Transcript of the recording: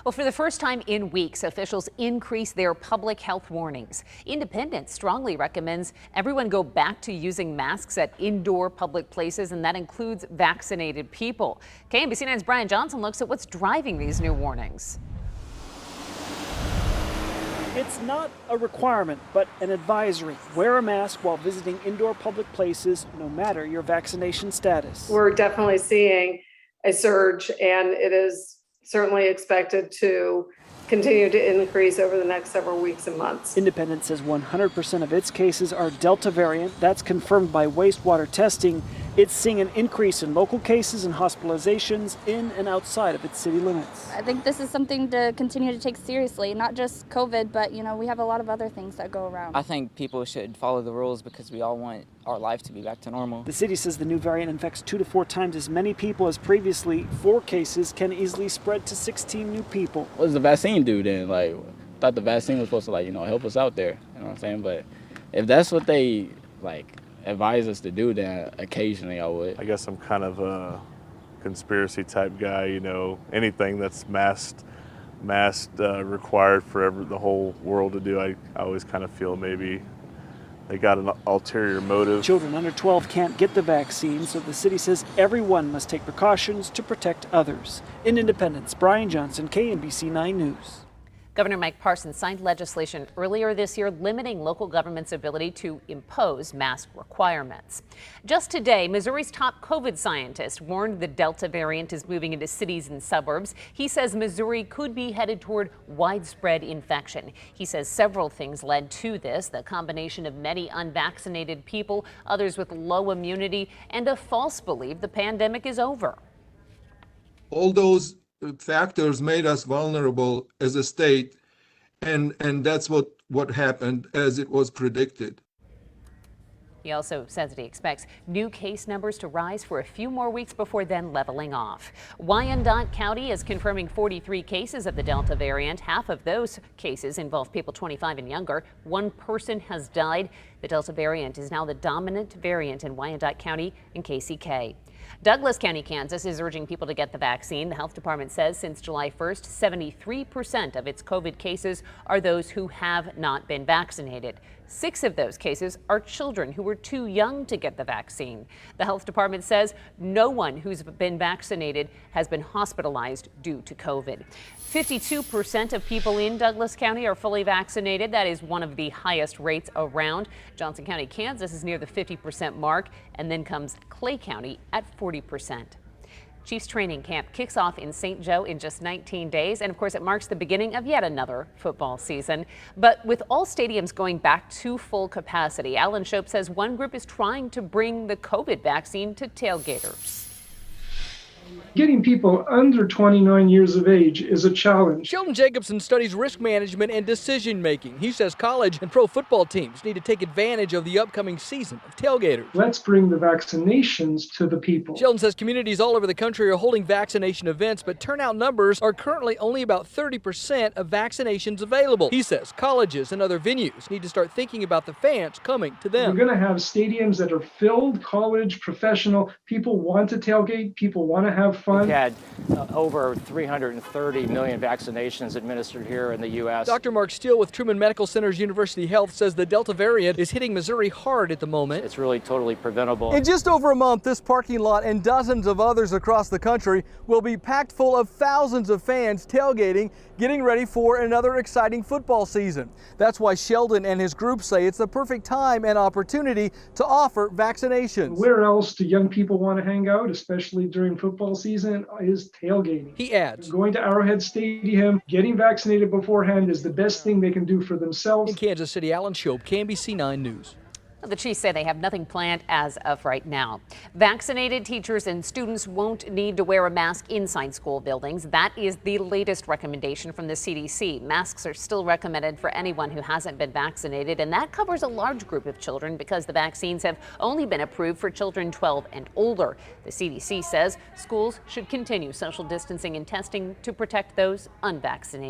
Well, for the first time in weeks, officials increase their public health warnings. Independence strongly recommends everyone go back to using masks at indoor public places, and that includes vaccinated people. KMBC 9's Brian Johnson looks at what's driving these new warnings. It's not a requirement, but an advisory. Wear a mask while visiting indoor public places, no matter your vaccination status. We're definitely seeing a surge, and it is certainly expected to continue to increase over the next several weeks and months. Independence says 100% of its cases are Delta variant. That's confirmed by wastewater testing. It's seeing an increase in local cases and hospitalizations in and outside of its city limits. I think this is something to continue to take seriously, not just COVID, but we have a lot of other things that go around. I think people should follow the rules because we all want our life to be back to normal. The city says the new variant infects 2 to 4 times as many people as previously. 4 cases can easily spread to 16 new people. What does the vaccine do then? I thought the vaccine was supposed to help us out there, you know what I'm saying? But if that's what they advise us to do, then occasionally I would. I guess I'm kind of a conspiracy type guy, anything that's masked required for the whole world to do. I always kind of feel maybe they got an ulterior motive. Children under 12 can't get the vaccine, so the city says everyone must take precautions to protect others. In Independence, Brian Johnson, KMBC 9 News. Governor Mike Parson signed legislation earlier this year limiting local government's ability to impose mask requirements. Just today, Missouri's top COVID scientist warned the Delta variant is moving into cities and suburbs. He says Missouri could be headed toward widespread infection. He says several things led to this: the combination of many unvaccinated people, others with low immunity, and a false belief the pandemic is over. All those factors made us vulnerable as a state, and that's what happened as it was predicted. He also says that he expects new case numbers to rise for a few more weeks before then leveling off. Wyandotte County is confirming 43 cases of the Delta variant. Half of those cases involve people 25 and younger. 1 person has died. The Delta variant is now the dominant variant in Wyandotte County and KCK. Douglas County, Kansas is urging people to get the vaccine. The health department says since July 1st, 73% of its COVID cases are those who have not been vaccinated. 6 of those cases are children who were too young to get the vaccine. The health department says no one who's been vaccinated has been hospitalized due to COVID. 52% of people in Douglas County are fully vaccinated. That is one of the highest rates around. Johnson County, Kansas is near the 50% mark, and then comes Clay County at 40%. Chiefs training camp kicks off in St. Joe in just 19 days, and of course it marks the beginning of yet another football season. But with all stadiums going back to full capacity, Alan Shope says one group is trying to bring the COVID vaccine to tailgaters. Getting people under 29 years of age is a challenge. Sheldon Jacobson studies risk management and decision making. He says college and pro football teams need to take advantage of the upcoming season of tailgaters. Let's bring the vaccinations to the people. Sheldon says communities all over the country are holding vaccination events, but turnout numbers are currently only about 30% of vaccinations available. He says colleges and other venues need to start thinking about the fans coming to them. We're going to have stadiums that are filled, college, professional. People want to tailgate. People want to have fun. We've had over 330 million vaccinations administered here in the U.S. Dr. Mark Steele with Truman Medical Center's University Health says the Delta variant is hitting Missouri hard at the moment. It's really totally preventable. In just over a month, this parking lot and dozens of others across the country will be packed full of thousands of fans tailgating, getting ready for another exciting football season. That's why Sheldon and his group say it's the perfect time and opportunity to offer vaccinations. Where else do young people want to hang out, especially during football season, is tailgating. He adds, going to Arrowhead Stadium, getting vaccinated beforehand is the best thing they can do for themselves. In Kansas City, Alan Shope, KMBC 9 News. The Chiefs say they have nothing planned as of right now. Vaccinated teachers and students won't need to wear a mask inside school buildings. That is the latest recommendation from the CDC. Masks are still recommended for anyone who hasn't been vaccinated, and that covers a large group of children because the vaccines have only been approved for children 12 and older. The CDC says schools should continue social distancing and testing to protect those unvaccinated.